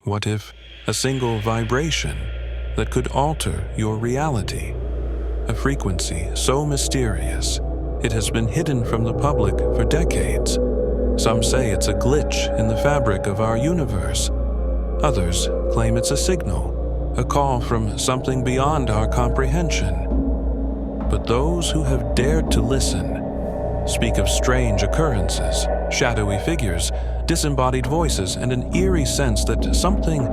What if a single vibration that could alter your reality? A frequency so mysterious it has been hidden from the public for decades. Some say it's a glitch in the fabric of our universe. Others claim it's a signal, a call from something beyond our comprehension. But those who have dared to listen speak of strange occurrences, shadowy figures, disembodied voices, and an eerie sense that something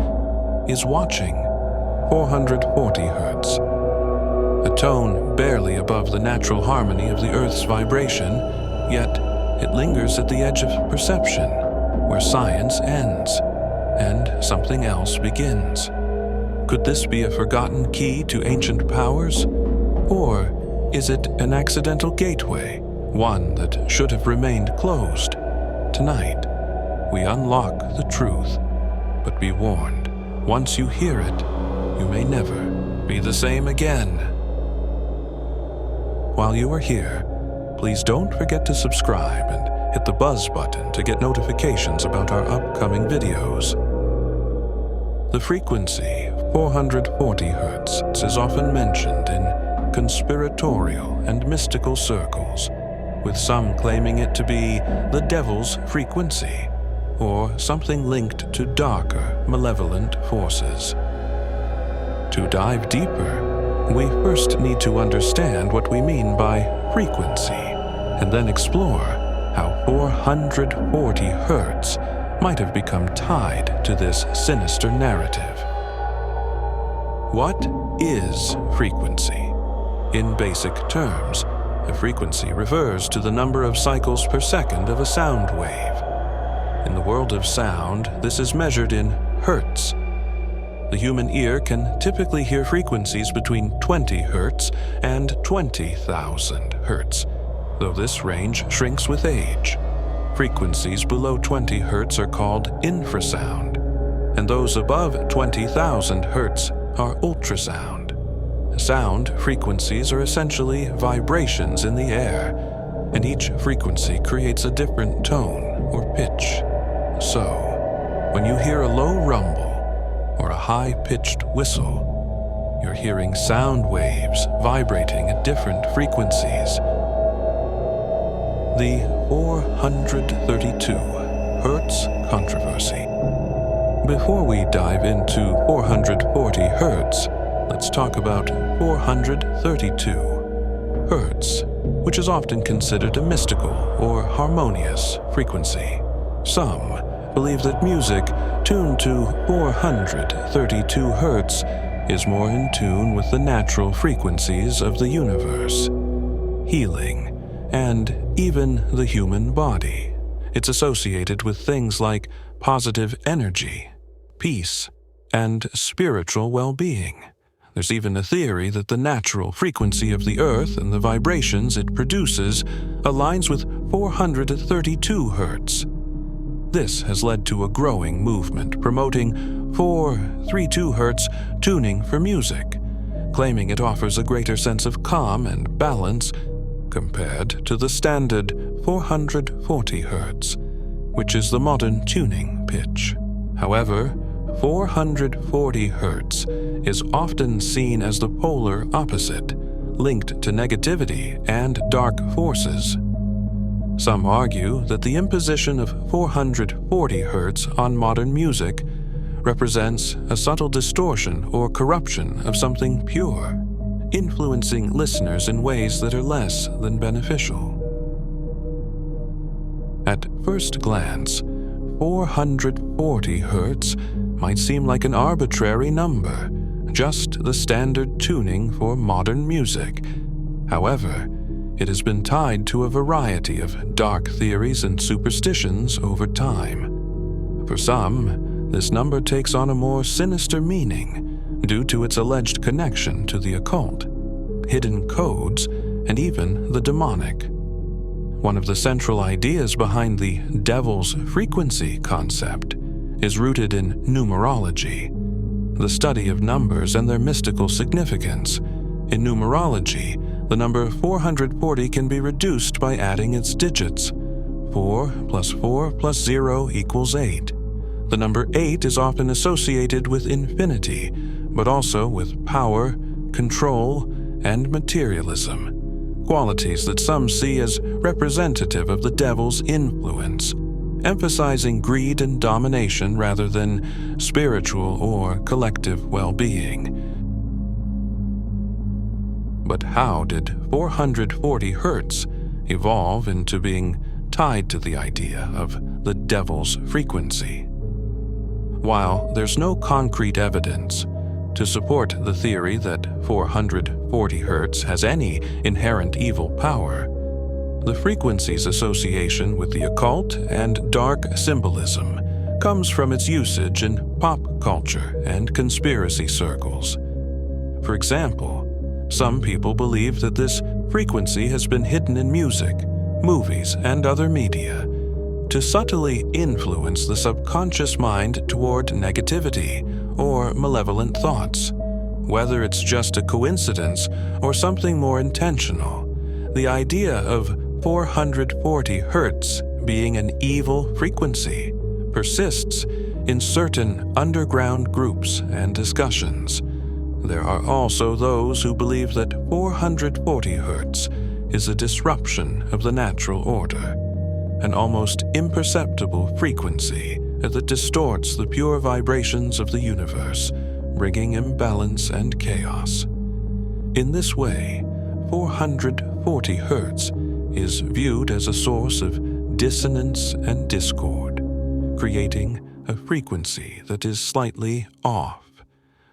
is watching. 440 hertz. A tone barely above the natural harmony of the Earth's vibration, yet it lingers at the edge of perception, where science ends and something else begins. Could this be a forgotten key to ancient powers? Or is it an accidental gateway, one that should have remained closed? Tonight, we unlock the truth, but be warned, once you hear it, you may never be the same again. While you are here, please don't forget to subscribe and hit the buzz button to get notifications about our upcoming videos. The frequency 440 hertz is often mentioned in conspiratorial and mystical circles, with some claiming it to be the devil's frequency, or something linked to darker, malevolent forces. To dive deeper, we first need to understand what we mean by frequency, and then explore how 440 hertz might have become tied to this sinister narrative. What is frequency? In basic terms, a frequency refers to the number of cycles per second of a sound wave. In the world of sound, this is measured in hertz. The human ear can typically hear frequencies between 20 hertz and 20,000 hertz, though this range shrinks with age. Frequencies below 20 hertz are called infrasound, and those above 20,000 hertz are ultrasound. Sound frequencies are essentially vibrations in the air, and each frequency creates a different tone or pitch. So, when you hear a low rumble or a high-pitched whistle, you're hearing sound waves vibrating at different frequencies. The 432 hertz controversy. Before we dive into 440 hertz, let's talk about 432 hertz, which is often considered a mystical or harmonious frequency. Some believe that music tuned to 432 hertz is more in tune with the natural frequencies of the universe, healing, and even the human body. It's associated with things like positive energy, peace, and spiritual well-being. There's even a theory that the natural frequency of the Earth and the vibrations it produces aligns with 432 hertz. This has led to a growing movement promoting 432 hertz tuning for music, claiming it offers a greater sense of calm and balance compared to the standard 440 hertz, which is the modern tuning pitch. However, 440 hertz is often seen as the polar opposite, linked to negativity and dark forces. Some argue that the imposition of 440 hertz on modern music represents a subtle distortion or corruption of something pure, influencing listeners in ways that are less than beneficial. At first glance, 440 hertz might seem like an arbitrary number, just the standard tuning for modern music. However, it has been tied to a variety of dark theories and superstitions over time. For some, this number takes on a more sinister meaning due to its alleged connection to the occult, hidden codes, and even the demonic. One of the central ideas behind the devil's frequency concept is rooted in numerology, the study of numbers and their mystical significance. In numerology, the number 440 can be reduced by adding its digits. 4 plus 4 plus 0 equals 8. The number 8 is often associated with infinity, but also with power, control, and materialism, qualities that some see as representative of the devil's influence, emphasizing greed and domination rather than spiritual or collective well-being. But how did 440 Hz evolve into being tied to the idea of the devil's frequency? While there's no concrete evidence to support the theory that 440 Hz has any inherent evil power, the frequency's association with the occult and dark symbolism comes from its usage in pop culture and conspiracy circles. For example, some people believe that this frequency has been hidden in music, movies, and other media to subtly influence the subconscious mind toward negativity or malevolent thoughts. Whether it's just a coincidence or something more intentional, the idea of 440 Hz being an evil frequency persists in certain underground groups and discussions. There are also those who believe that 440 Hz is a disruption of the natural order, an almost imperceptible frequency that distorts the pure vibrations of the universe, bringing imbalance and chaos. In this way, 440 Hz is viewed as a source of dissonance and discord, creating a frequency that is slightly off,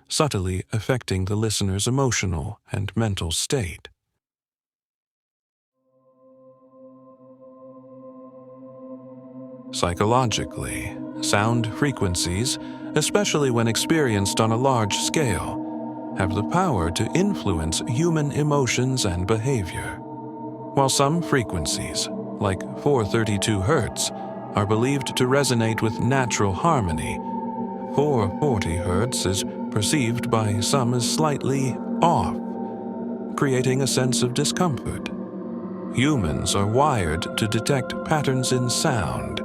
subtly affecting the listener's emotional and mental state. Psychologically, sound frequencies, especially when experienced on a large scale, have the power to influence human emotions and behavior. While some frequencies, like 432 Hz, are believed to resonate with natural harmony, 440 Hz is perceived by some as slightly off, creating a sense of discomfort. Humans are wired to detect patterns in sound,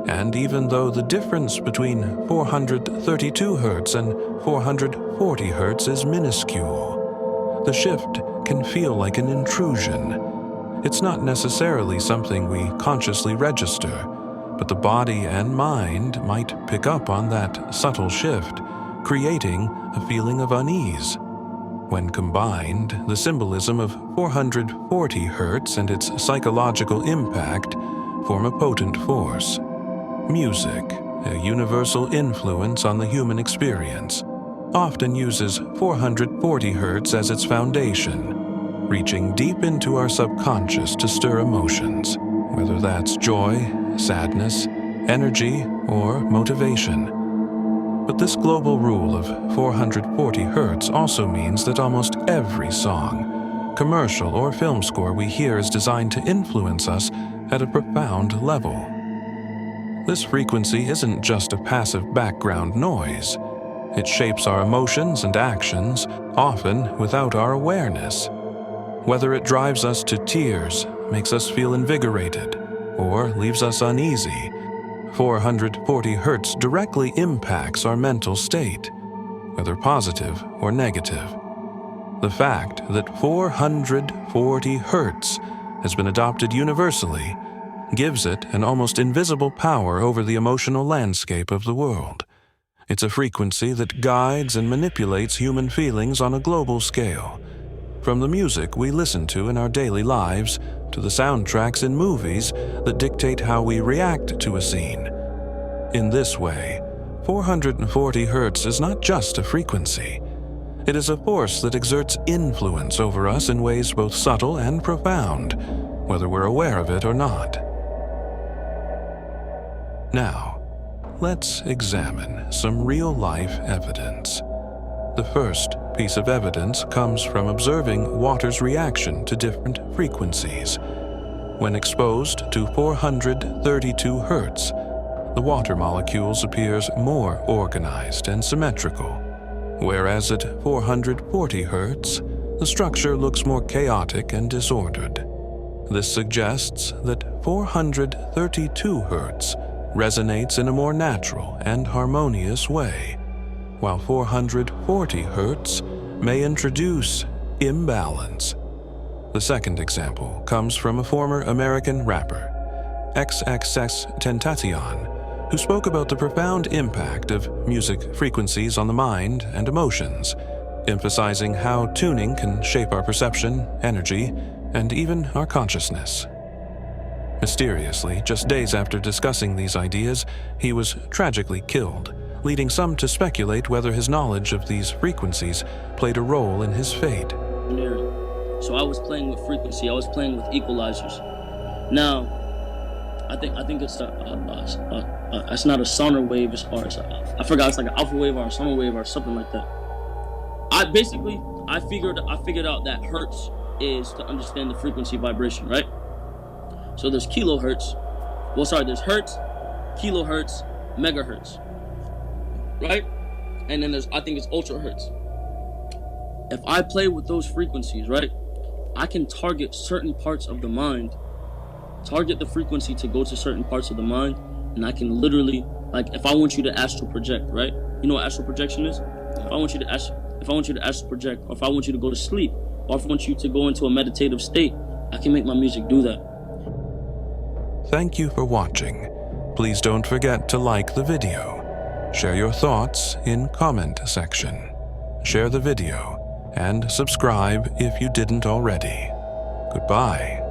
and even though the difference between 432 Hz and 440 Hz is minuscule, the shift can feel like an intrusion. It's not necessarily something we consciously register, but the body and mind might pick up on that subtle shift, creating a feeling of unease. When combined, the symbolism of 440 Hz and its psychological impact form a potent force. Music, a universal influence on the human experience, often uses 440 Hz as its foundation, reaching deep into our subconscious to stir emotions, whether that's joy, sadness, energy, or motivation. But this global rule of 440 Hz also means that almost every song, commercial, or film score we hear is designed to influence us at a profound level. This frequency isn't just a passive background noise. It shapes our emotions and actions, often without our awareness. Whether it drives us to tears, makes us feel invigorated, or leaves us uneasy, 440 Hz directly impacts our mental state, whether positive or negative. The fact that 440 Hz has been adopted universally gives it an almost invisible power over the emotional landscape of the world. It's a frequency that guides and manipulates human feelings on a global scale, from the music we listen to in our daily lives to the soundtracks in movies that dictate how we react to a scene. In this way, 440 Hz is not just a frequency. It is a force that exerts influence over us in ways both subtle and profound, whether we're aware of it or not. Now, let's examine some real-life evidence. The first piece of evidence comes from observing water's reaction to different frequencies. When exposed to 432 Hz, the water molecules appears more organized and symmetrical, whereas at 440 Hz, the structure looks more chaotic and disordered. This suggests that 432 Hz resonates in a more natural and harmonious way, while 440 Hz may introduce imbalance. The second example comes from a former American rapper, XXXTentacion, who spoke about the profound impact of music frequencies on the mind and emotions, emphasizing how tuning can shape our perception, energy, and even our consciousness. Mysteriously, just days after discussing these ideas, he was tragically killed, leading some to speculate whether his knowledge of these frequencies played a role in his fate. So I was playing with frequency, I was playing with equalizers. Now, I think it's it's not a sonar wave, as far as I forgot, it's like an alpha wave or a sonar wave or something like that. I figured out that hertz is to understand the frequency vibration, right? So there's kilohertz. There's hertz, kilohertz, megahertz, right? And then I think it's ultra hertz. If I play with those frequencies, right, I can target certain parts of the mind, target the frequency to go to certain parts of the mind, and I can literally, like, if I want you to astral project, right? You know what astral projection is? If I want you to astral project, or if I want you to go to sleep, or if I want you to go into a meditative state, I can make my music do that. Thank you for watching. Please don't forget to like the video. Share your thoughts in comment section. Share the video and subscribe if you didn't already. Goodbye.